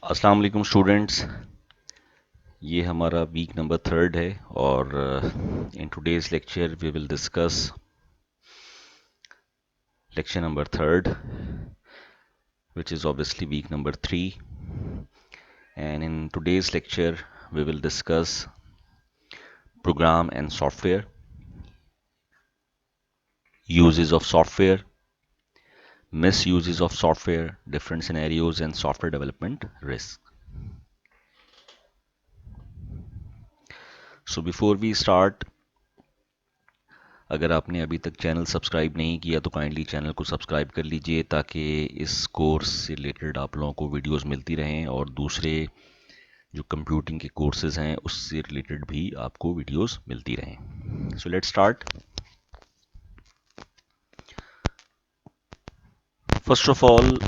अस्सलाम वालेकुम स्टूडेंट्स। ये हमारा वीक नंबर 3 है और in today's lecture we will discuss lecture number 3 which is obviously week number 3, and in today's lecture we will discuss program and software, uses of software, misuses of software, different scenarios and software development risks. So before we start, अगर आपने अभी तक channel subscribe नहीं किया तो kindly channel को subscribe कर लीजिए ताकि इस कोर्स से रिलेटेड आप लोगों को वीडियोस मिलती रहें और दूसरे जो कंप्यूटिंग के कोर्सेज हैं उससे रिलेटेड भी आपको वीडियोस मिलती रहें। So let's start. First of all,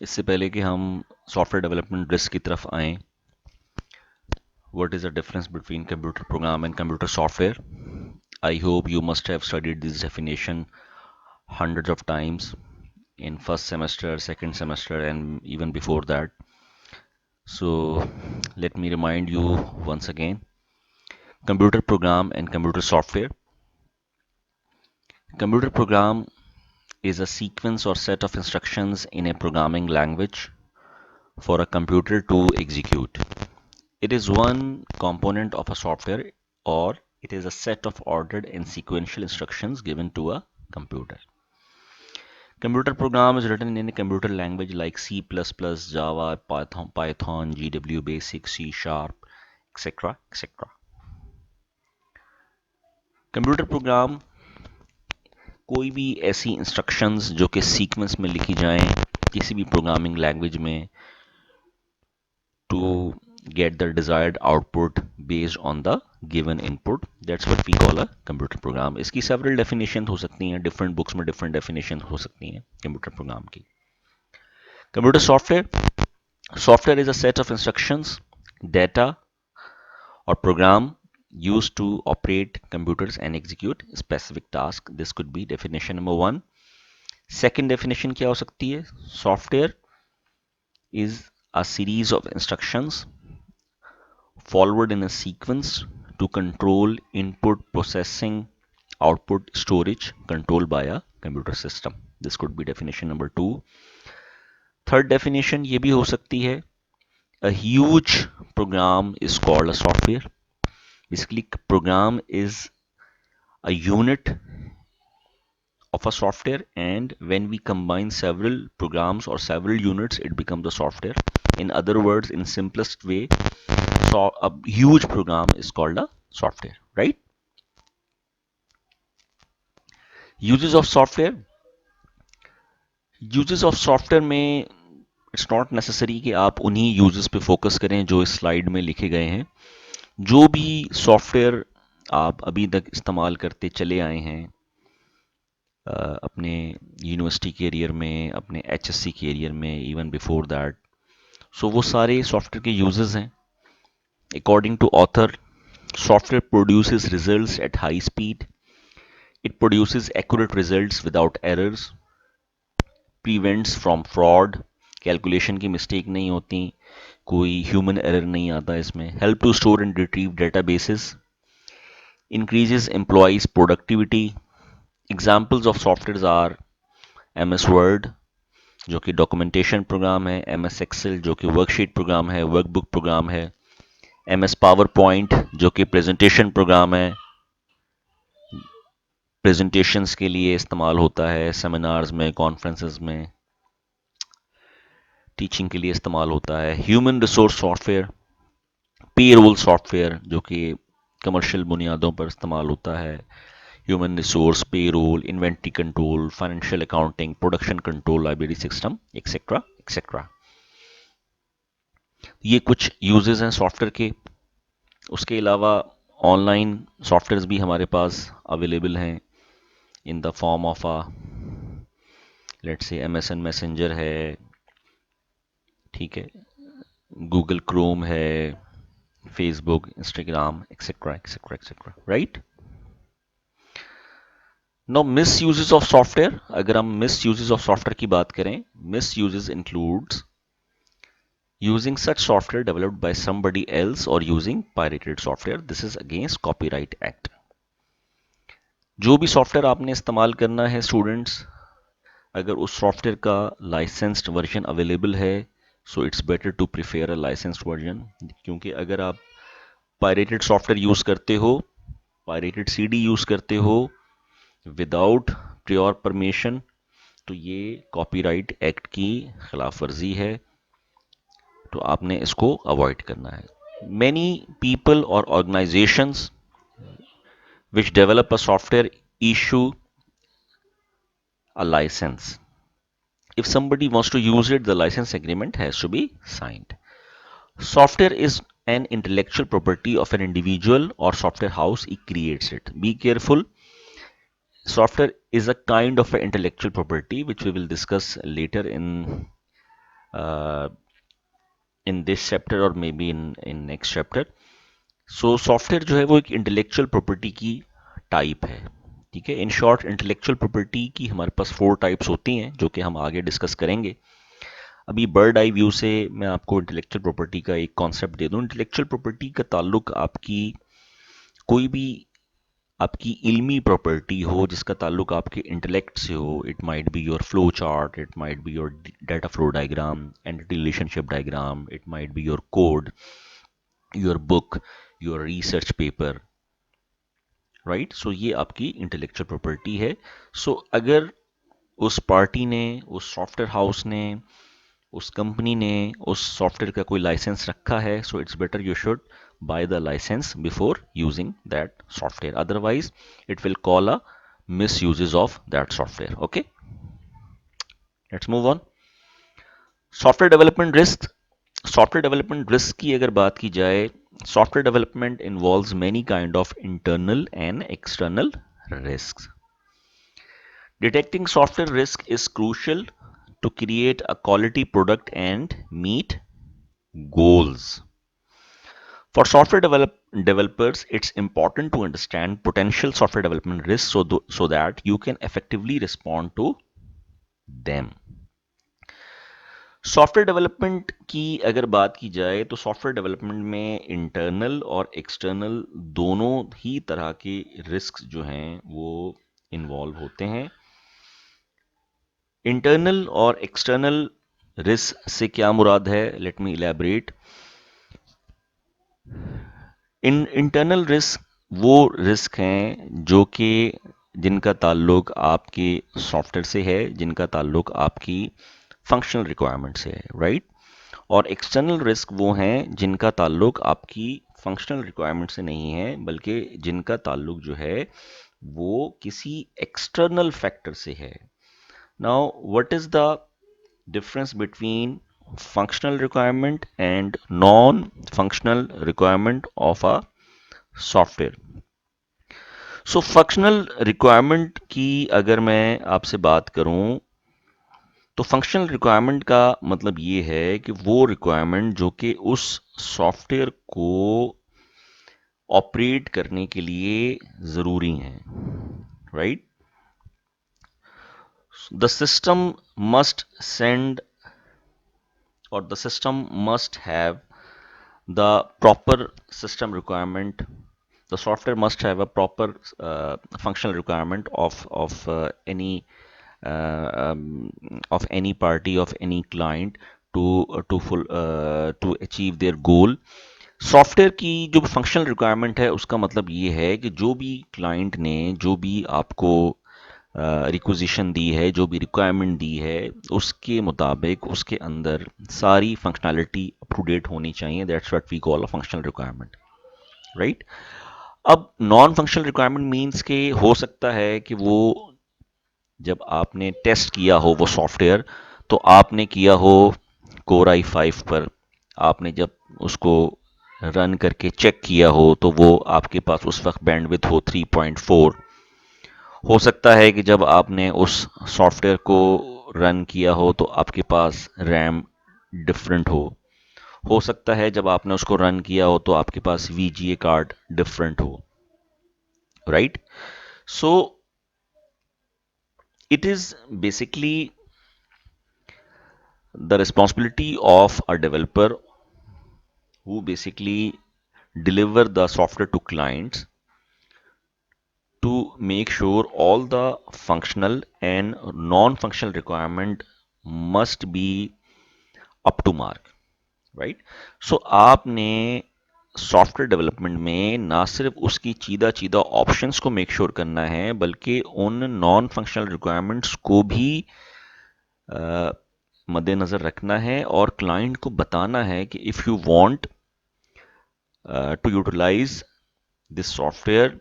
इससे पहले कि हम सॉफ्टवेयर डेवलपमेंट रिस्क की तरफ आएँ, what is the difference between computer program and computer software? I hope you must have studied this definition hundreds of times in first semester, second semester, and even before that. So let me remind you once again. Computer program and computer software. Computer program is a sequence or set of instructions in a programming language for a computer to execute. It is one component of a software, or it is a set of ordered and sequential instructions given to a computer. Computer program is written in a computer language like C++, Java, Python, GW Basic, C Sharp, etc. etc. Computer program कोई भी ऐसी instructions जो कि sequence में लिखी जाएं किसी भी प्रोग्रामिंग लैंग्वेज में to get the desired output based on the given input, that's what we call a computer program. इसकी several definitions हो सकती हैं, different books में different definitions हो सकती हैं कंप्यूटर प्रोग्राम की। Computer software is a set of instructions, data or program used to operate computers and execute specific task. This could be definition number 1. Second definition क्या हो सकती है? Software is a series of instructions followed in a sequence to control input processing, output storage controlled by a computer system. This could be definition number 2. Third definition ये भी हो सकती है, a huge program is called a software. Basically, program is a unit of a software, and when we combine several programs or several units, it becomes a software. In other words, in simplest way, so a huge program is called a software, right? Uses of software. Uses of software में it's not necessary कि आप उन्हीं uses पे focus करें जो इस slide में लिखे गए हैं। जो भी सॉफ्टवेयर आप अभी तक इस्तेमाल करते चले आए हैं अपने यूनिवर्सिटी कैरियर में, अपने एचएससी कैरियर में, इवन बिफोर दैट, सो वो सारे सॉफ्टवेयर के यूजेस हैं। According to author, software produces results at high speed. It produces accurate results without errors. Prevents from fraud. Calculation की मिस्टेक नहीं होती, कोई ह्यूमन एरर नहीं आता इसमें. Help to store and retrieve databases. Increases employees productivity. Examples of softwares are MS Word जो कि documentation programme है, MS Excel जो कि वर्कशीट प्रोग्राम है, वर्कबुक प्रोग्राम है, MS पावर पॉइंट जो कि प्रेजेंटेशन प्रोग्राम है, प्रेजेंटेशंस के लिए इस्तेमाल होता है, सेमिनार्स में, कॉन्फ्रेंसेस में, टीचिंग के लिए इस्तेमाल होता है। Human resource software, payroll software जो कि कमर्शियल बुनियादों पर इस्तेमाल होता है, human resource, payroll, inventory control, financial accounting, production control, library system, etcetera etcetera. ये कुछ यूजेस हैं सॉफ्टवेयर के। उसके अलावा ऑनलाइन सॉफ्टवेयर्स भी हमारे पास अवेलेबल हैं in the form of a let's say MSN messenger है, ठीक है, गूगल क्रोम है, Facebook, Instagram, etcetera etcetera etcetera, right. No misuses of software. अगर हम मिस यूजेस ऑफ सॉफ्टवेयर की बात करें, misuses includes using such software developed by somebody else or using pirated software. This is against Copyright Act. जो भी software आपने इस्तेमाल करना है स्टूडेंट्स, अगर उस सॉफ्टवेयर का लाइसेंस्ड वर्जन अवेलेबल है, so it's better to prefer a licensed version, क्योंकि अगर आप पायरेटेड सॉफ्टवेयर यूज़ करते हो, पायरेटेड सीडी यूज़ करते हो विदाउट प्रियोर परमिशन, तो ये कॉपीराइट एक्ट की खिलाफ वर्जी है, तो आपने इसको अवॉइड करना है। मैनी पीपल और organisations which develop a software issue a license. If somebody wants to use it, the license agreement has to be signed. Software is an intellectual property of an individual or software house. He creates it. Be careful. Software is a kind of an intellectual property which we will discuss later uh, in this chapter or maybe in next chapter. So software जो है वो एक intellectual property की type है, ठीक है। In short intellectual property की हमारे पास 4 टाइप्स होती हैं जो कि हम आगे डिस्कस करेंगे। अभी बर्ड आई व्यू से मैं आपको इंटेलेक्चुअल प्रॉपर्टी का एक कॉन्सेप्ट दे दूं। इंटेलेक्चुअल प्रॉपर्टी का ताल्लुक आपकी कोई भी आपकी इल्मी प्रॉपर्टी हो जिसका ताल्लुक आपके इंटेलेक्ट से हो। It might be your flow chart, it might be your data flow diagram, entity relationship diagram, it might be your code, your book, your research paper, right. So ये आपकी इंटेलेक्चुअल प्रॉपर्टी है। सो अगर उस party ने, उस software house ने, उस company ने उस सॉफ्टवेयर का कोई लाइसेंस रखा है, so it's better you should buy the license before using that software, otherwise it will call a misuses of that software. Okay, let's move on. Software development risk. Software development risk की अगर बात की जाए, software development involves many kind of internal and external risks. Detecting software risk is crucial to create a quality product and meet goals. For software developers, it's important to understand potential software development risks so that you can effectively respond to them. Software development की अगर बात की जाए तो software development में internal और external दोनों ही तरह के रिस्क जो हैं वो इन्वॉल्व होते हैं। इंटरनल और एक्सटर्नल रिस्क से क्या मुराद है, let me elaborate. Internal risk वो रिस्क हैं जो कि जिनका ताल्लुक आपके सॉफ्टवेयर से है, जिनका ताल्लुक आपकी फंक्शनल रिक्वायरमेंट से है, राइट। और एक्सटर्नल रिस्क वो हैं जिनका ताल्लुक आपकी फंक्शनल रिक्वायरमेंट से नहीं है, बल्कि जिनका ताल्लुक जो है वो किसी एक्सटर्नल फैक्टर से है। Now what is the difference between functional requirement and non-functional requirement of a software. So functional requirement की अगर मैं आपसे बात करूं तो फंक्शनल रिक्वायरमेंट का मतलब ये है कि वो रिक्वायरमेंट जो कि उस सॉफ्टवेयर को ऑपरेट करने के लिए ज़रूरी हैं, right. The system must send or the system must have the proper system requirement. The software must have a proper functional requirement of any party, of any client to achieve their goal. Software की जो functional requirement है उसका मतलब ये है कि जो भी क्लाइंट ने जो भी आपको रिक्विजिशन दी है, जो भी रिक्वायरमेंट दी है, उसके मुताबिक उसके अंदर सारी फंक्शनैलिटी अप टू डेट होनी चाहिए। That's what we call a functional requirement, right. अब नॉन फंक्शनल रिक्वायरमेंट मीन्स के हो सकता है कि वो जब आपने टेस्ट किया हो वो सॉफ्टवेयर, तो आपने किया हो कोर i5 पर, आपने जब उसको रन करके चेक किया हो तो वो आपके पास उस वक्त बैंडविड्थ हो 3.4। हो सकता है कि जब आपने उस सॉफ्टवेयर को रन किया हो तो आपके पास रैम डिफरेंट हो सकता है जब आपने उसको रन किया हो तो आपके पास VGA कार्ड डिफरेंट हो, right. So it is basically the responsibility of a developer who basically deliver the software to clients to make sure all the functional and non-functional requirement must be up to mark, right. So आपने software development में ना सिर्फ उसकी चीदा चीदा options को make sure करना है बल्कि उन नॉन फंक्शनल रिक्वायरमेंट्स को भी मद्देनज़र रखना है और क्लाइंट को बताना है कि if you want to utilize this software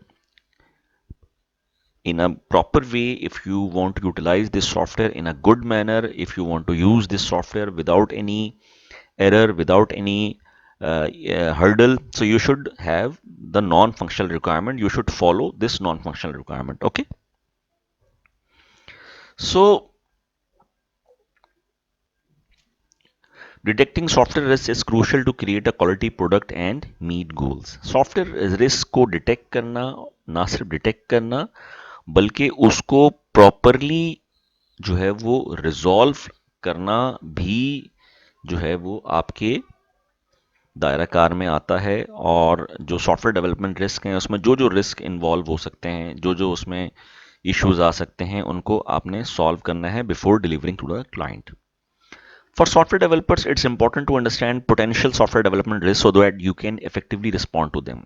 in a proper way, if you want to utilize this software in a good manner, if you want to use this software without any error, without any hurdle, so you should have the non-functional requirement, you should follow this non-functional requirement. Okay, so detecting software risks is crucial to create a quality product and meet goals. Software risk को detect करना, ना सिर्फ detect करना बल्कि उसको properly जो है वो रिजॉल्व करना भी जो है वो आपके दायरा कार में आता है. और जो सॉफ्टवेयर डेवलपमेंट रिस्क हैं उसमें जो जो रिस्क इन्वॉल्व हो सकते हैं, जो जो उसमें इश्यूज आ सकते हैं, उनको आपने सॉल्व करना है before delivering to the client. For software developers it's important to understand potential software development risk so that you can effectively respond to them.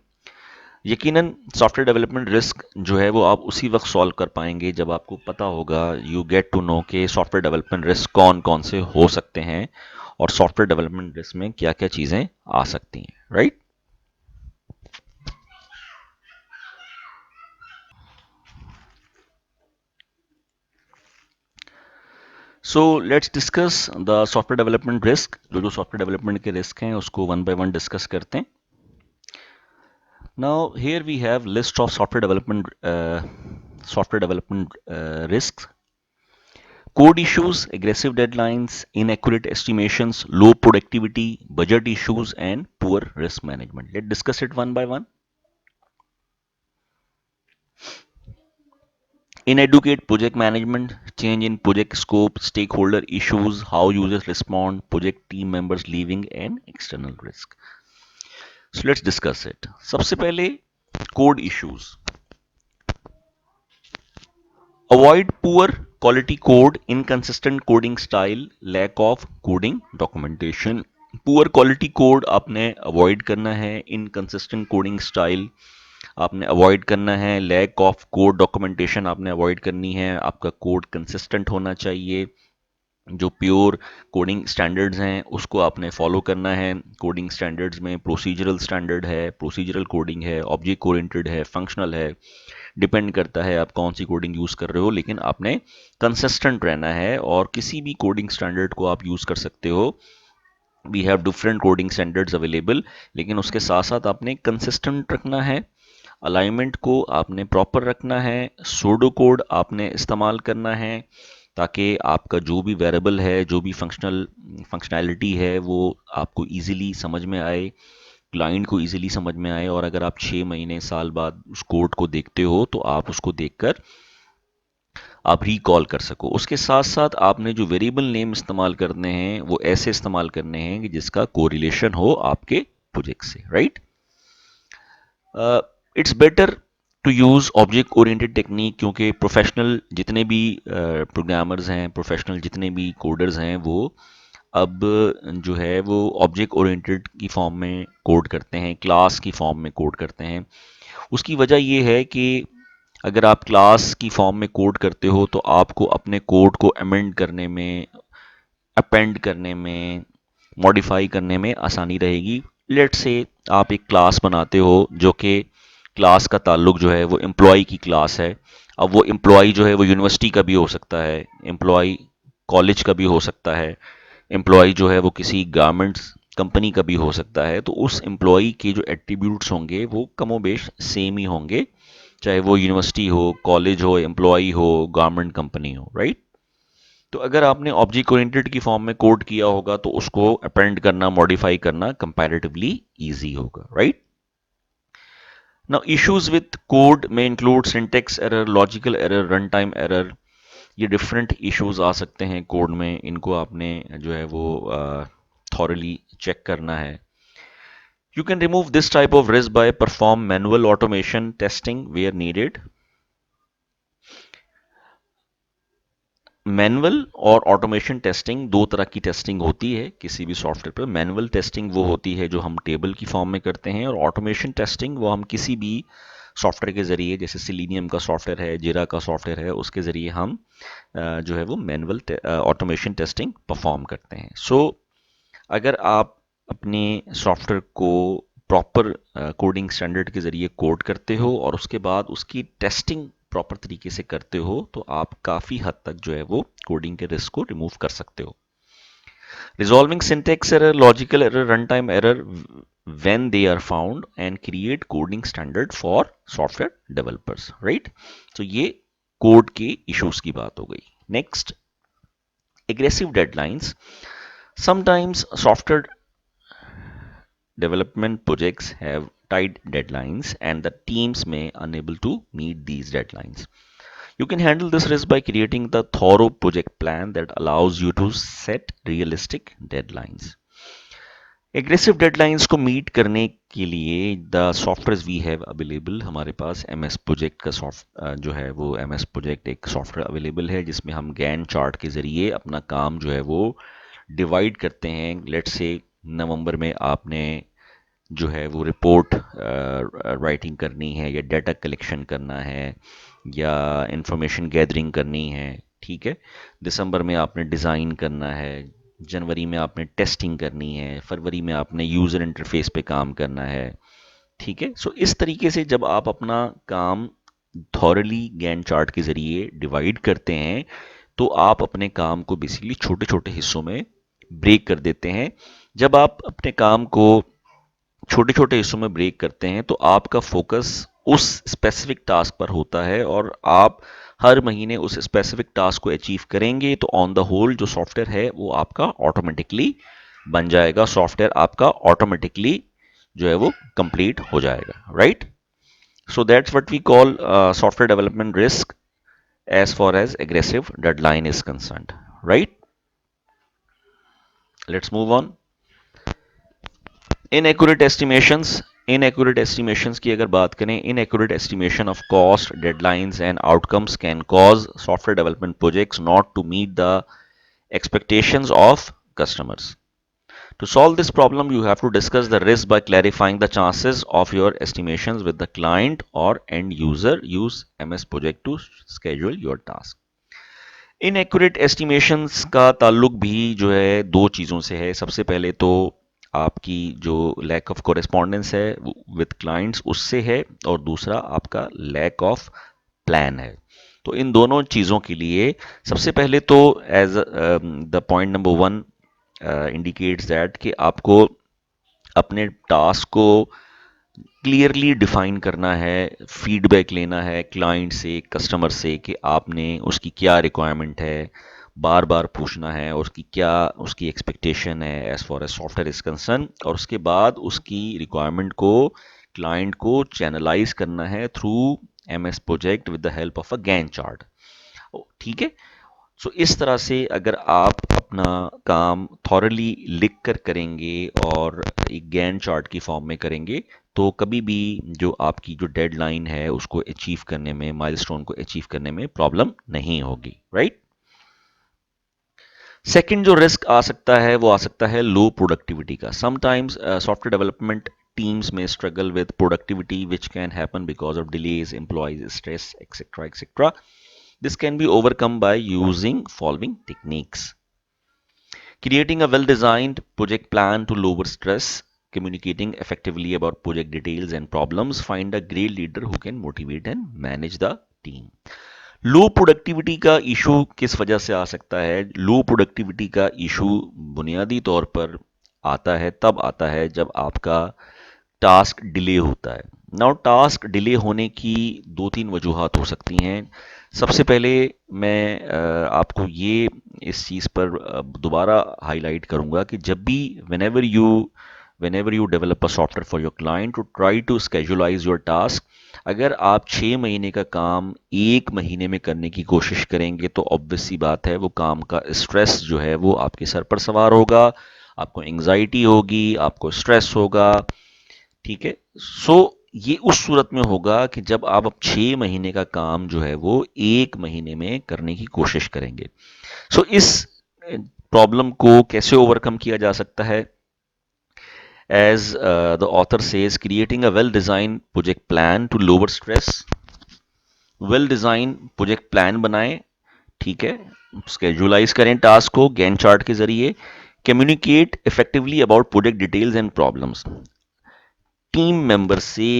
यकीनन सॉफ्टवेयर डेवलपमेंट रिस्क जो है वो आप उसी वक्त सॉल्व कर पाएंगे जब आपको पता होगा, यू गेट टू नो कि सॉफ्टवेयर डेवलपमेंट रिस्क कौन कौन से हो सकते हैं और सॉफ्टवेयर डेवलपमेंट रिस्क में क्या क्या चीज़ें आ सकती हैं, right. So let's discuss the software development risk. जो जो सॉफ्टवेयर डेवलपमेंट के रिस्क हैं उसको वन बाय वन डिस्कस करते हैं. Now here we have list of software development risk. Code issues, aggressive deadlines, inaccurate estimations, low productivity, budget issues, and poor risk management. Let's discuss it one by one. Inadequate project management, change in project scope, stakeholder issues, how users respond, project team members leaving, and external risk. So let's discuss it. सबसे पहले code issues. Avoid poor quality code, inconsistent coding style, lack of coding documentation. Poor quality code आपने avoid करना है, inconsistent coding style आपने avoid करना है, lack of code documentation आपने avoid करनी है. आपका कोड कंसिस्टेंट होना चाहिए. जो प्योर कोडिंग स्टैंडर्ड्स हैं उसको आपने फॉलो करना है. कोडिंग स्टैंडर्ड्स में प्रोसीजरल स्टैंडर्ड है, प्रोसीजरल कोडिंग है, ऑब्जेक्ट ओरिएंटेड है, फंक्शनल है. डिपेंड करता है आप कौन सी कोडिंग यूज़ कर रहे हो, लेकिन आपने कंसिस्टेंट रहना है. और किसी भी कोडिंग स्टैंडर्ड को आप यूज़ कर सकते हो. We have different coding standards available, लेकिन उसके साथ साथ आपने कंसिस्टेंट रखना है. अलाइनमेंट को आपने प्रॉपर रखना है. सूडो कोड आपने इस्तेमाल करना है ताकि आपका जो भी वेरिएबल है, जो भी फंक्शनैलिटी है, वो आपको इजीली समझ में आए, क्लाइंट को इजीली समझ में आए. और अगर आप 6 महीने साल बाद उस कोड को देखते हो तो आप उसको देखकर आप रिकॉल कर सको. उसके साथ साथ आपने जो वेरिएबल नेम इस्तेमाल करने हैं वो ऐसे इस्तेमाल करने हैं कि जिसका कोरिलेशन हो आपके प्रोजेक्ट से, right. It's better to use object oriented technique, क्योंकि प्रोफेशनल जितने भी प्रोग्रामर्स हैं, प्रोफेशनल जितने भी कोडर्स हैं, वो अब जो है वो ऑब्जेक्ट ओरिएंटेड की फॉर्म में कोड करते हैं, क्लास की फॉर्म में कोड करते हैं. उसकी वजह ये है कि अगर आप क्लास की फॉर्म में कोड करते हो तो आपको अपने कोड को अमेंड करने में, अपेंड करने में, मॉडिफाई करने में आसानी रहेगी. लेट्स से आप एक क्लास बनाते हो जो कि क्लास का ताल्लुक जो है वो एम्प्लॉय की क्लास है. अब वो एम्प्लॉय जो है वो यूनिवर्सिटी का भी हो सकता है, एम्प्लॉय कॉलेज का भी हो सकता है, एम्प्लॉय जो है वो किसी गारमेंट्स कंपनी का भी हो सकता है. तो उस एम्प्लॉय के जो एट्रीब्यूट्स होंगे वो कमोबेश सेम ही होंगे, चाहे वो यूनिवर्सिटी हो, कॉलेज हो, एम्प्लॉय हो, गारमेंट कंपनी हो, राइट. तो अगर आपने ऑब्जेक्ट ओरिएंटेड की फॉर्म में कोड किया होगा तो उसको अपेंड करना, मॉडिफाई करना कंपैरेटिवली इजी होगा, right. Now issues with code में include syntax error, logical error, run time error. ये डिफरेंट इश्यूज आ सकते हैं कोड में, इनको आपने जो है वो थॉरली चेक करना है. You can remove this type of risk by perform manual automation testing where needed. Manual और ऑटोमेशन टेस्टिंग दो तरह की टेस्टिंग होती है किसी भी सॉफ्टवेयर पर. मैनुअल टेस्टिंग वो होती है जो हम टेबल की फॉर्म में करते हैं, और ऑटोमेशन टेस्टिंग वो हम किसी भी सॉफ्टवेयर के ज़रिए, जैसे सिलीनियम का सॉफ्टवेयर है, जिरा का सॉफ्टवेयर है, उसके ज़रिए हम जो है वो मैनुअल ऑटोमेशन टेस्टिंग परफॉर्म करते हैं. अगर आप अपने सॉफ्टवेयर को प्रॉपर कोडिंग स्टैंडर्ड के ज़रिए कोड करते हो और उसके बाद उसकी टेस्टिंग प्रॉपर तरीके से करते हो, तो आप काफ़ी हद तक जो है वो कोडिंग के रिस्क को रिमूव कर सकते हो. Resolving syntax error, logical error, run time error when they are found and create coding standard for software developers, right? तो ये कोड के इश्यूज की बात हो गई. Next, aggressive deadlines. Sometimes software development projects have tight deadlines and the teams may unable to meet these deadlines. You can handle this risk by creating the thorough project plan that allows you to set realistic deadlines. Aggressive deadlines को meet करने के लिए the software we have available, हमारे पास M S project का जो है वो एम एस प्रोजेक्ट एक सॉफ्टवेयर अवेलेबल है जिसमें हम गैन चार्ट के ज़रिए अपना काम जो है वो डिवाइड करते हैं. लेट्स से नवंबर में आपने जो है वो रिपोर्ट राइटिंग करनी है, या डाटा कलेक्शन करना है, या इंफॉर्मेशन गैदरिंग करनी है, ठीक है. दिसंबर में आपने डिज़ाइन करना है, जनवरी में आपने टेस्टिंग करनी है, फरवरी में आपने यूज़र इंटरफेस पे काम करना है, ठीक है. सो इस तरीके से जब आप अपना काम थॉरली गैन चार्ट के ज़रिए डिवाइड करते हैं, तो आप अपने काम को बेसिकली छोटे छोटे हिस्सों में ब्रेक कर देते हैं. जब आप अपने काम को छोटे छोटे हिस्सों में ब्रेक करते हैं तो आपका फोकस उस स्पेसिफिक टास्क पर होता है और आप हर महीने उस स्पेसिफिक टास्क को अचीव करेंगे, तो ऑन द होल जो सॉफ्टवेयर है वो आपका ऑटोमेटिकली बन जाएगा, सॉफ्टवेयर आपका ऑटोमेटिकली जो है वो कंप्लीट हो जाएगा, right. So that's what we call software development risk as far as aggressive deadline is concerned, right? Let's move on. Inaccurate estimations की अगर बात करें, inaccurate estimation of cost, deadlines and outcomes can cause software development projects not to meet the expectations of customers. To solve this problem, you have to discuss the risk by clarifying the chances of your estimations with the client or end user. Use MS Project to schedule your task. Inaccurate estimations का ताल्लुक भी जो है दो चीज़ों से है. सबसे पहले तो आपकी जो लैक ऑफ कोरेस्पॉन्डेंस है विद क्लाइंट्स उससे है, और दूसरा आपका लैक ऑफ प्लान है. तो इन दोनों चीज़ों के लिए सबसे पहले तो as the point number 1 indicates that कि आपको अपने टास्क को क्लियरली डिफाइन करना है, फीडबैक लेना है क्लाइंट से, कस्टमर से कि आपने उसकी क्या रिक्वायरमेंट है, बार बार पूछना है उसकी क्या उसकी एक्सपेक्टेशन है as far as software is concern, और उसके बाद उसकी रिक्वायरमेंट को क्लाइंट को चैनलाइज करना है through M S project with the help of a Gantt chart, ठीक है. सो इस तरह से अगर आप अपना काम थॉरली लिख कर करेंगे और एक गैन चार्ट की फॉर्म में करेंगे, तो कभी भी जो आपकी जो डेडलाइन है उसको अचीव करने में, माइलस्टोन को अचीव करने में प्रॉब्लम नहीं होगी, राइट. सेकंड जो रिस्क आ सकता है वो आ सकता है लो प्रोडक्टिविटी का. समटाइम्स सॉफ्टवेयर डेवलपमेंट टीम्स में struggle with productivity which can happen because of delays, employees stress, etcetera etcetera. This can be overcome by using following techniques. Creating a well-designed project plan to lower stress, communicating effectively about project details and problems, find a great leader who can motivate and manage the team. Low productivity का issue किस वजह से आ सकता है? लो productivity का issue बुनियादी तौर पर आता है, तब आता है जब आपका टास्क डिले होता है. नाउ टास्क डिले होने की दो तीन वजूहात हो सकती हैं. सबसे पहले मैं आपको ये इस चीज़ पर दोबारा हाईलाइट करूँगा कि जब भी whenever you whenever you develop a software for your client to try to scheduleize your task. अगर आप 6 महीने का काम 1 महीने में करने की कोशिश करेंगे तो ऑब्वियस सी बात है वो काम का स्ट्रेस जो है वो आपके सर पर सवार होगा, आपको एंग्जाइटी होगी, आपको स्ट्रेस होगा। ठीक है, सो ये उस सूरत में होगा कि जब आप अब 6 महीने का काम जो है वो 1 महीने में करने की कोशिश करेंगे। सो इस प्रॉब्लम को कैसे ओवरकम किया जा सकता है? As the author says, creating a well-designed project plan to lower stress. Well-designed project plan बनाएं, ठीक है, स्केजुलाइज करें टास्क को गैन चार्ट के जरिए, communicate effectively about project details and problems, team member से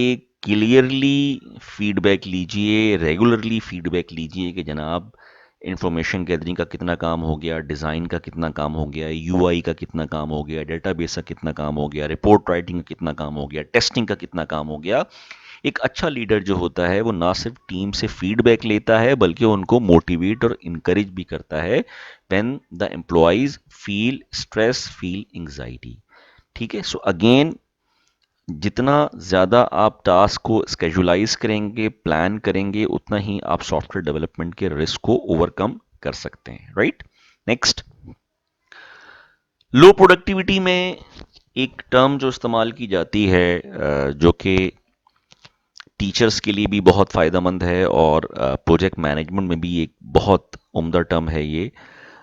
क्लियरली फीडबैक लीजिए, रेगुलरली फीडबैक लीजिए कि जनाब इंफॉर्मेशन गैदरिंग का कितना काम हो गया, डिज़ाइन का कितना काम हो गया, यूआई का कितना काम हो गया, डेटाबेस का कितना काम हो गया, रिपोर्ट राइटिंग का कितना काम हो गया, टेस्टिंग का कितना काम हो गया। एक अच्छा लीडर जो होता है वो ना सिर्फ टीम से फीडबैक लेता है बल्कि उनको मोटिवेट और इनकरेज भी करता है when the employees feel stress, feel anxiety. ठीक है, सो अगेन जितना ज़्यादा आप टास्क को स्केजुलाइज करेंगे, प्लान करेंगे, उतना ही आप सॉफ्टवेयर डेवलपमेंट के रिस्क को ओवरकम कर सकते हैं। राइट, नेक्स्ट, लो प्रोडक्टिविटी में एक टर्म जो इस्तेमाल की जाती है जो कि टीचर्स के लिए भी बहुत फ़ायदेमंद है और प्रोजेक्ट मैनेजमेंट में भी एक बहुत उम्दा टर्म है ये,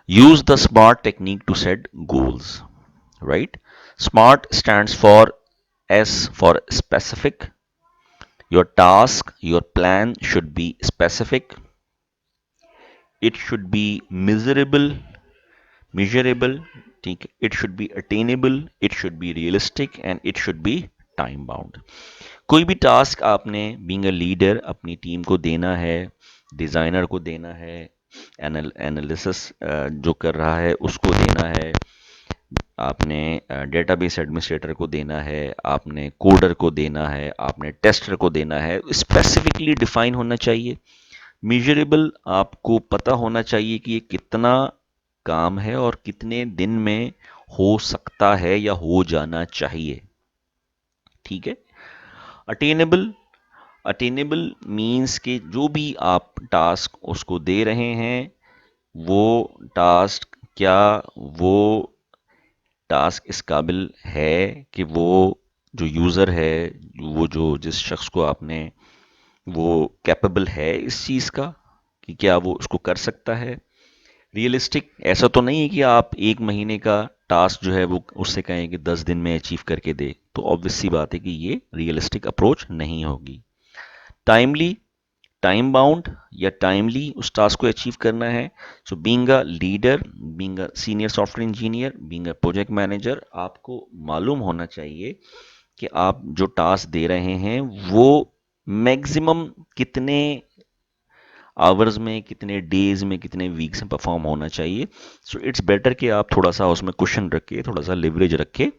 use the smart technique to set goals. Right, smart stands for S for specific. Your task, your plan should be specific. It should be measurable. ठीक है, it should be attainable, it should be realistic and it should be time bound. कोई भी task आपने being a leader अपनी team को देना है, designer को देना है, एनालिसिस जो कर रहा है उसको देना है, आपने डेटाबेस एडमिनिस्ट्रेटर को देना है, आपने कोडर को देना है, आपने टेस्टर को देना है, स्पेसिफिकली डिफाइन होना चाहिए। मेजरेबल, आपको पता होना चाहिए कि ये कितना काम है और कितने दिन में हो सकता है या हो जाना चाहिए। ठीक है, अटेनेबल, अटेनेबल मीन्स कि जो भी आप टास्क उसको दे रहे हैं वो टास्क क्या वो टास्क इस काबिल है कि वो जो यूज़र है, वो जो जिस शख्स को आपने, वो कैपेबल है इस चीज़ का कि क्या वो उसको कर सकता है। रियलिस्टिक, ऐसा तो नहीं है कि आप 1 महीने का टास्क जो है वो उससे कहें कि 10 दिन में अचीव करके दे, तो ऑब्वियस सी बात है कि ये रियलिस्टिक अप्रोच नहीं होगी। टाइमली, टाइम बाउंड या टाइमली उस टास्क को अचीव करना है। So being a leader, being a senior software engineer, being a project manager, आपको मालूम होना चाहिए कि आप जो टास्क दे रहे हैं वो मैक्सिमम कितने आवर्स में, कितने डेज में, कितने वीक्स में परफॉर्म होना चाहिए। सो इट्स बेटर कि आप थोड़ा सा उसमें कुशन रखे, थोड़ा सा लिवरेज रखे,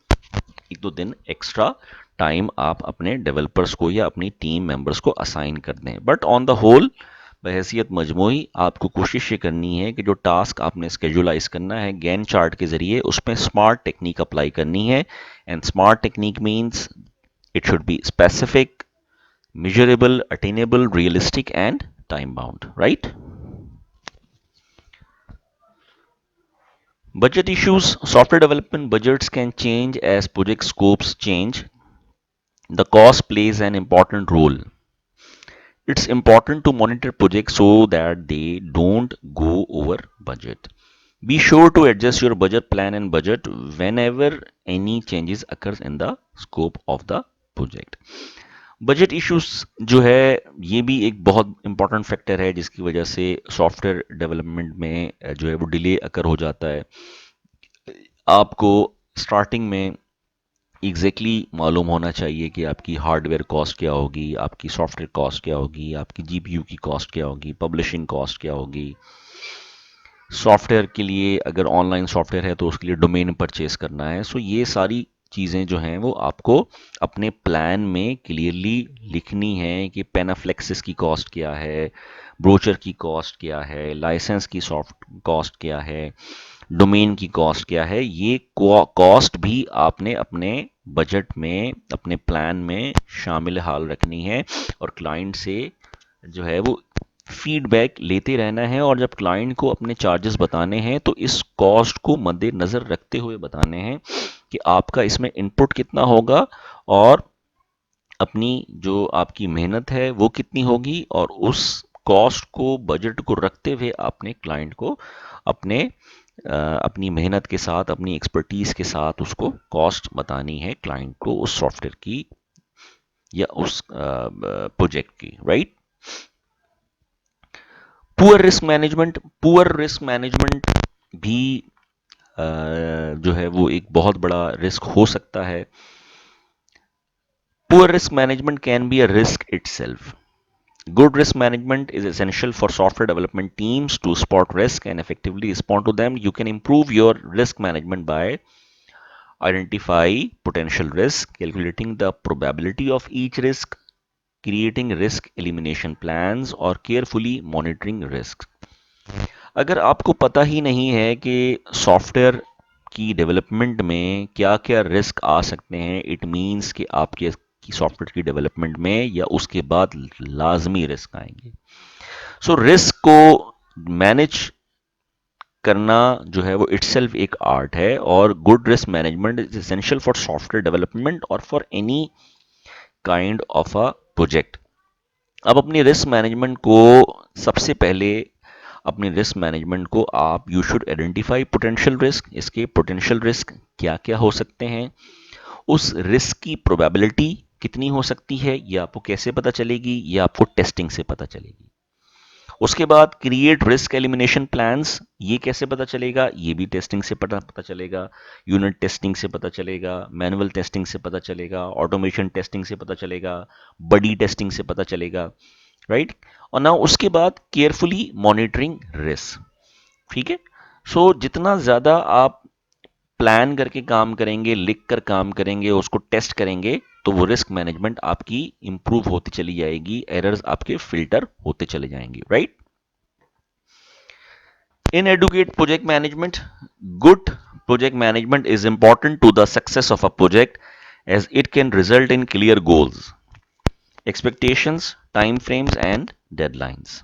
1-2 दिन एक्स्ट्रा टाइम आप अपने डेवलपर्स को या अपनी टीम मेंबर्स को असाइन कर दें। बट ऑन द होल, बहैसियत मजमूई, आपको कोशिश ये करनी है कि जो टास्क आपने स्केजुलाइज करना है गैन चार्ट के जरिए, उसमें स्मार्ट टेक्निक अप्लाई करनी है। And smart technique means it should be specific, measurable, attainable, realistic and time bound, right? Budget issues. Software development budgets can change as project scopes change. The cost plays an important role. It's important to monitor projects so that they don't go over budget. Be sure to adjust your budget plan and budget whenever any changes occurs in the scope of the project. Budget issues जो है ये भी एक बहुत important factor है जिसकी वजह से सॉफ्टवेयर डेवलपमेंट में जो है वो डिले अकर हो जाता है। आपको स्टार्टिंग में एग्जैक्टली मालूम होना चाहिए कि आपकी हार्डवेयर कॉस्ट क्या होगी, आपकी सॉफ्टवेयर कॉस्ट क्या होगी, आपकी जीपीयू की कॉस्ट क्या होगी, पब्लिशिंग कॉस्ट क्या होगी। सॉफ्टवेयर के लिए अगर ऑनलाइन सॉफ्टवेयर है तो उसके लिए डोमेन परचेज करना है। सो ये सारी चीज़ें जो हैं वो आपको अपने प्लान में क्लियरली लिखनी है कि पेनाफ्लेक्सिस की कॉस्ट क्या है, ब्रोचर की कॉस्ट क्या है, लाइसेंस की सॉफ्ट कॉस्ट क्या है, डोमेन की कॉस्ट क्या है, ये कॉस्ट भी आपने अपने बजट में, अपने प्लान में शामिल हाल रखनी है और क्लाइंट से जो है वो फीडबैक लेते रहना है। और जब क्लाइंट को अपने चार्जेस बताने हैं तो इस कॉस्ट को मद्देनज़र रखते हुए बताने हैं कि आपका इसमें इनपुट कितना होगा और अपनी जो आपकी मेहनत है वो कितनी होगी, और उस कॉस्ट को, बजट को रखते हुए आपने क्लाइंट को अपने अपनी मेहनत के साथ, अपनी एक्सपर्टीज के साथ उसको कॉस्ट बतानी है क्लाइंट को उस सॉफ्टवेयर की या उस प्रोजेक्ट की, राइट। पुअर रिस्क मैनेजमेंट भी जो है वो एक बहुत बड़ा रिस्क हो सकता है। Poor risk management can be a risk itself. Good risk management is essential for software development teams to spot risk and effectively respond to them. You can improve your risk management by identify potential risk, calculating the probability of each risk, creating risk elimination plans और carefully monitoring risks. अगर आपको पता ही नहीं है कि software की development में क्या क्या रिस्क आ सकते हैं, इट मीन्स कि आपके की सॉफ्टवेयर की डेवलपमेंट में या उसके बाद लाजमी रिस्क आएंगे। सो रिस्क को मैनेज करना जो है वो इटसेल्फ एक आर्ट है, और good risk management is essential for software development और for any kind of a project. अब अपनी रिस्क मैनेजमेंट को सबसे पहले अपनी रिस्क मैनेजमेंट को आप you should identify potential risk. इसके पोटेंशियल रिस्क क्या क्या हो सकते हैं, उस रिस्क की प्रोबेबिलिटी कितनी हो सकती है, ये आपको कैसे पता चलेगी, ये आपको टेस्टिंग से पता चलेगी। उसके बाद क्रिएट रिस्क एलिमिनेशन प्लान्स, ये कैसे पता चलेगा, ये भी टेस्टिंग से पता चलेगा, यूनिट टेस्टिंग से पता चलेगा, मैनुअल टेस्टिंग से पता चलेगा, ऑटोमेशन टेस्टिंग से पता चलेगा, बडी टेस्टिंग से पता चलेगा, राइट। और ना उसके बाद केयरफुली मॉनिटरिंग रिस्क, ठीक है। सो जितना ज़्यादा आप प्लान करके काम करेंगे, लिख कर काम करेंगे, उसको टेस्ट करेंगे, तो वो रिस्क मैनेजमेंट आपकी इंप्रूव होती चली जाएगी, एरर्स आपके फिल्टर होते चले जाएंगे, right. In educate project management, good project management is important to the success of a project as it can result in clear goals, expectations, time frames, and deadlines.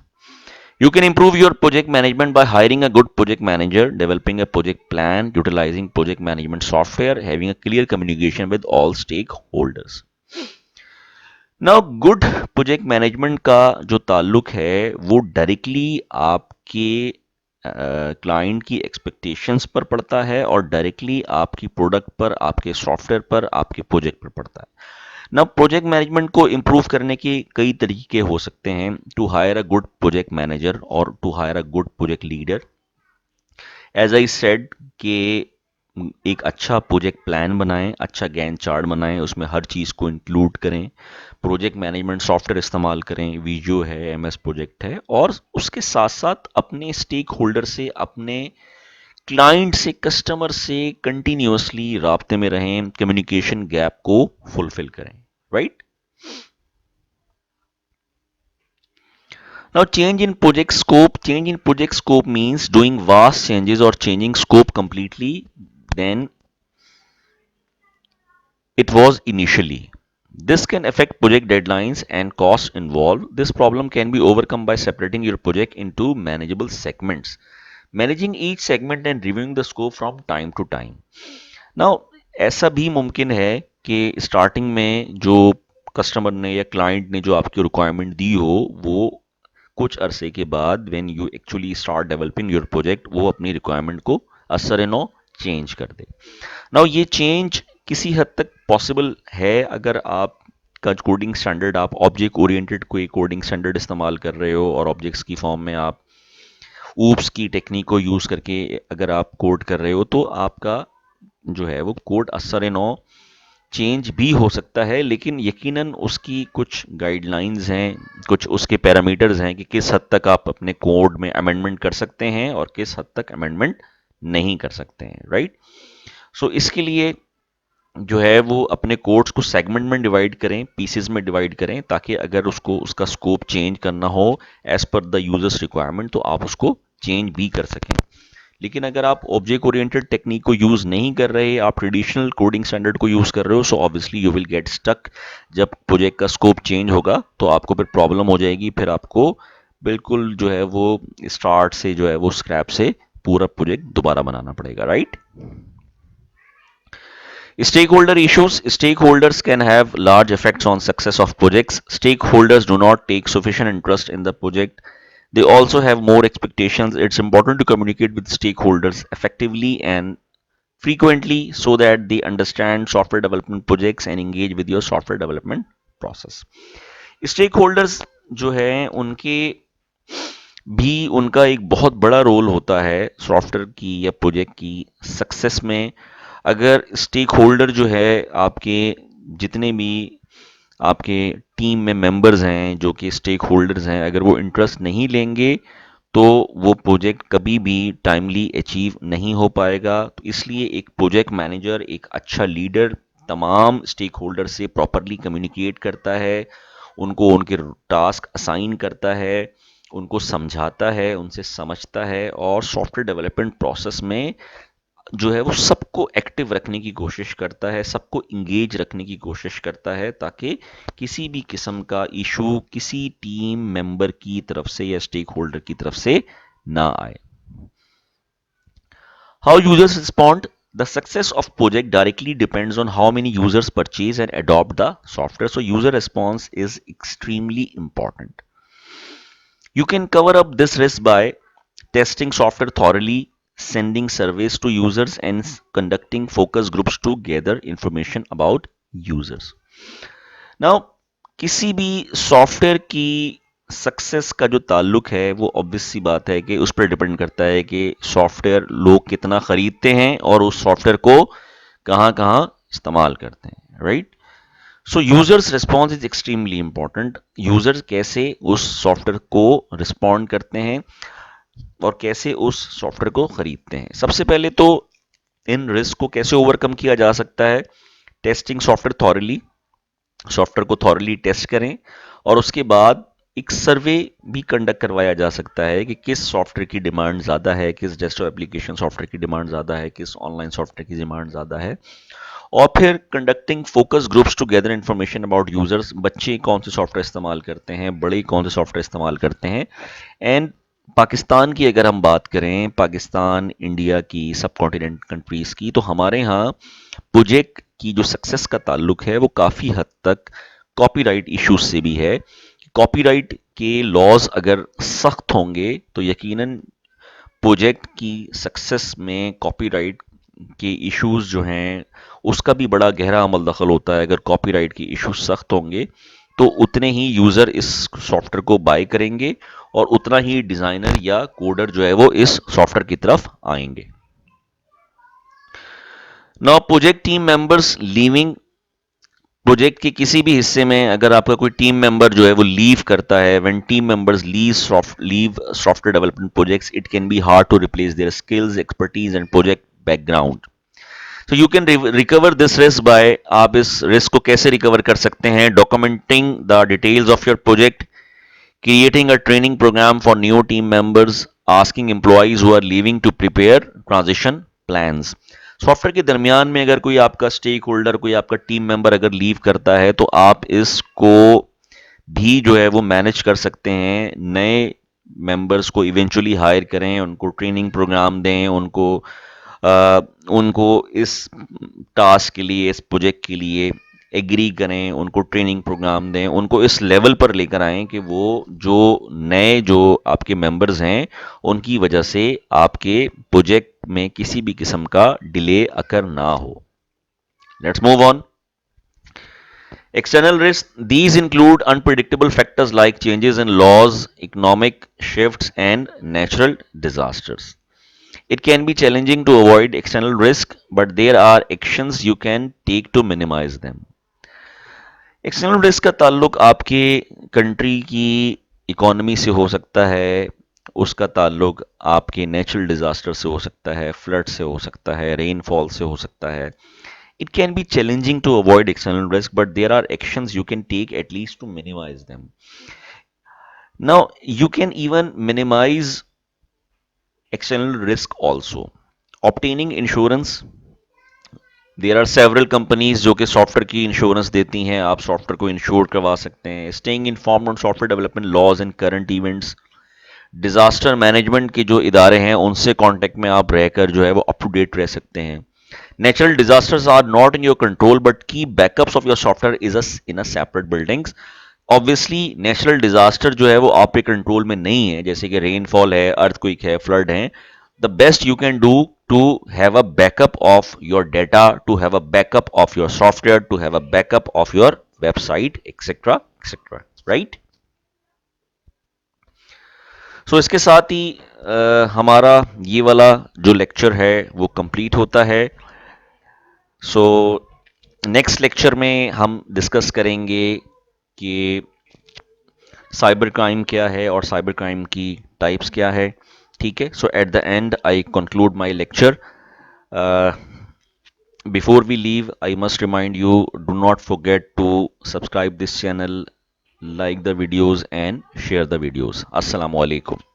You can improve your project management by hiring a good project manager, developing a project plan, utilizing project management software, having a clear communication with all stakeholders. Now good project management का जो ताल्लुक है वो directly आपके client की expectations पर पड़ता है और डायरेक्टली आपकी प्रोडक्ट पर, आपके सॉफ्टवेयर पर, आपके प्रोजेक्ट पर पड़ता है। नाउ प्रोजेक्ट मैनेजमेंट को इम्प्रूव करने के कई तरीके हो सकते हैं। To hire a good project manager और to hire a good project leader, as I said कि एक अच्छा प्रोजेक्ट प्लान बनाएं, अच्छा गैंट चार्ट बनाएं, उसमें हर चीज़ को इंक्लूड करें, प्रोजेक्ट मैनेजमेंट सॉफ्टवेयर इस्तेमाल करें, वीजो है, एमएस प्रोजेक्ट है, और उसके साथ साथ अपने स्टेक होल्डर से, अपने क्लाइंट से, कस्टमर से कंटिन्यूअसली राब्ते में रहें, कम्युनिकेशन गैप को फुलफिल करें, right. Now, change in project scope means doing vast changes or changing scope completely than it was initially. This can affect project deadlines and costs involved. This problem can be overcome by separating your project into manageable segments, managing each segment and reviewing the scope from time to time. Now, ऐसा भी मुमकिन है कि starting में जो customer ने या client ने जो आपकी रिक्वायरमेंट दी हो, वो कुछ अरसे के बाद when you actually start developing your project, वो अपनी रिक्वायरमेंट को असरनो चेंज कर दे। नाउ ये चेंज किसी हद तक पॉसिबल है अगर आप का कोडिंग स्टैंडर्ड, आप ऑब्जेक्ट ओरिएंटेड कोई कोडिंग स्टैंडर्ड इस्तेमाल कर रहे हो और ऑब्जेक्ट्स की फॉर्म में आप ऊप्स की टेक्निक को यूज़ करके अगर आप कोड कर रहे हो, तो आपका जो है वो कोड असर चेंज भी हो सकता है, लेकिन यकीनन उसकी कुछ गाइडलाइंस हैं, कुछ उसके पैरामीटर्स हैं कि किस हद तक आप अपने कोड में अमेंडमेंट कर सकते हैं और किस हद तक अमेंडमेंट नहीं कर सकते हैं, राइट। सो इसके लिए जो है वो अपने कोड्स को सेगमेंट में डिवाइड करें, पीसेस में डिवाइड करें, ताकि अगर उसको उसका स्कोप चेंज करना हो as per the users requirement, तो आप उसको चेंज भी कर सकें। लेकिन अगर आप ऑब्जेक्ट ओरिएंटेड टेक्निक को यूज नहीं कर रहे, आप ट्रेडिशनल कोडिंग स्टैंडर्ड को यूज कर रहे हो, so obviously you will get stuck. जब प्रोजेक्ट का स्कोप चेंज होगा तो आपको फिर प्रॉब्लम हो जाएगी, फिर आपको बिल्कुल जो है वो स्टार्ट से जो है वो स्क्रैप से पूरा प्रोजेक्ट दोबारा बनाना पड़ेगा, right? Stakeholder issues. Stakeholders can have large effects on success of projects. Stakeholders do not take sufficient interest in the project. They also have more expectations. It's important to communicate with stakeholders effectively and frequently so that they understand software development projects and engage with your software development process. Stakeholders जो हैं उनके भी उनका एक बहुत बड़ा role होता है सॉफ्टवेयर की या प्रोजेक्ट की सक्सेस में। अगर स्टेक होल्डर जो है आपके जितने भी आपके टीम में मेंबर्स हैं जो कि स्टेक होल्डर्स हैं, अगर वो इंटरेस्ट नहीं लेंगे तो वो प्रोजेक्ट कभी भी टाइमली अचीव नहीं हो पाएगा। तो इसलिए एक प्रोजेक्ट मैनेजर, एक अच्छा लीडर तमाम स्टेक होल्डर से प्रॉपरली कम्युनिकेट करता है, उनको उनके टास्क असाइन करता है, उनको समझाता है, उनसे समझता है और सॉफ्टवेयर डेवलपमेंट प्रोसेस में जो है वो सबको एक्टिव रखने की कोशिश करता है, सबको इंगेज रखने की कोशिश करता है ताकि किसी भी किस्म का इशू किसी टीम मेंबर की तरफ से या स्टेक होल्डर की तरफ से ना आए। How users respond? The success of project directly depends on how many users purchase and adopt the software. So user response is extremely important. You can cover up this risk by testing software thoroughly, sending surveys to users, and conducting focus groups to gather information about users. Now, किसी भी software की success का जो ताल्लुक है वो obvious सी बात है कि उस पर डिपेंड करता है कि सॉफ्टवेयर लोग कितना खरीदते हैं और उस सॉफ्टवेयर को कहाँ कहाँ इस्तेमाल करते हैं, right? So users response is extremely important. Users कैसे उस सॉफ्टवेयर को रिस्पॉन्ड करते हैं और कैसे उस सॉफ्टवेयर को खरीदते हैं। सबसे पहले तो इन रिस्क को कैसे ओवरकम किया जा सकता है? टेस्टिंग सॉफ्टवेयर थॉरली, सॉफ्टवेयर को थॉरली टेस्ट करें और उसके बाद एक सर्वे भी कंडक्ट करवाया जा सकता है कि किस सॉफ्टवेयर की डिमांड ज़्यादा है, किस डेस्कटॉप एप्लीकेशन सॉफ्टवेयर की डिमांड ज़्यादा है, किस ऑनलाइन सॉफ्टवेयर की डिमांड ज़्यादा है। और फिर conducting focus groups to gather information about users, बच्चे कौन से सॉफ्टवेयर इस्तेमाल करते हैं, बड़े कौन से सॉफ्टवेयर इस्तेमाल करते हैं। एंड पाकिस्तान की अगर हम बात करें, पाकिस्तान इंडिया की सब कॉन्टिनेंट कंट्रीज़ की, तो हमारे यहाँ प्रोजेक्ट की जो सक्सेस का ताल्लुक है वो काफ़ी हद तक कॉपीराइट इश्यूज से भी है। कॉपीराइट के लॉज अगर सख्त होंगे तो यकीनन प्रोजेक्ट की सक्सेस में कॉपीराइट के इश्यूज जो हैं उसका भी बड़ा गहरा अमल दखल होता है। अगर कॉपीराइट के इश्यूज सख्त होंगे तो उतने ही यूज़र इस सॉफ्टवेयर को बाय करेंगे और उतना ही डिज़ाइनर या कोडर जो है वो इस सॉफ्टवेयर की तरफ आएंगे। Now project team members leaving, project के किसी भी हिस्से में अगर आपका कोई टीम मेंबर जो है वो लीव करता है, when team members leave software development projects, it can be hard to replace their skills, expertise and project background. तो you can recover this risk by, आप इस रिस्क को कैसे रिकवर कर सकते हैं? Documenting the details of your project, creating a training program for new team members, asking employees who are leaving to prepare transition plans. Software के दरमियान में अगर कोई आपका स्टेक होल्डर, कोई आपका टीम मेंबर अगर लीव करता है तो आप इसको भी जो है वो मैनेज कर सकते हैं। नए मेंबर्स को इवेंचुअली हायर करें, उनको ट्रेनिंग प्रोग्राम दें, उनको इस टास्क के लिए, इस प्रोजेक्ट के लिए एग्री करें, उनको ट्रेनिंग प्रोग्राम दें, उनको इस लेवल पर लेकर आएं कि वो जो नए जो आपके मेंबर्स हैं उनकी वजह से आपके प्रोजेक्ट में किसी भी किस्म का डिले अकर ना हो। Let's move on. External risks, these include unpredictable factors like changes in laws, economic shifts, and natural disasters. It can be challenging to avoid external risk, but there are actions you can take to minimize them. External risk का ताल्लुक आपके country की economy से हो सकता है, उसका ताल्लुक आपके नेचुरल डिजास्टर से हो सकता है, फ्लड से हो सकता है, रेनफॉल से हो सकता है। It can be challenging to avoid external risk, but there are actions you can take at least to minimize them. Now, you can even minimize external risk also. Obtaining insurance, there are several companies जो कि software की insurance देती हैं, आप software को ensure करवा सकते हैं. Staying informed on software development laws and current events, disaster management के जो इदारे हैं उनसे कांटेक्ट में आप रहकर जो है वो अप टू डेट रह सकते हैं. Natural disasters are not in your control but keep backups of your software is in a separate buildings. Obviously natural disaster जो है वो आपके कंट्रोल में नहीं है, जैसे कि रेनफॉल है, अर्थक्वेक है, फ्लड है. The best you can do to have a backup of your data, to have a backup of your software, to have a backup of your website, etc. etc. right? So इसके साथ ही हमारा ये वाला जो lecture है वो complete होता है. सो नेक्स्ट लेक्चर में हम डिस्कस करेंगे कि साइबर क्राइम क्या है और साइबर क्राइम की टाइप्स क्या है. ठीक है. So at the end I conclude my lecture. Before we leave, I must remind you, do not forget to subscribe this channel, like the videos and share the videos. Assalamu alaikum.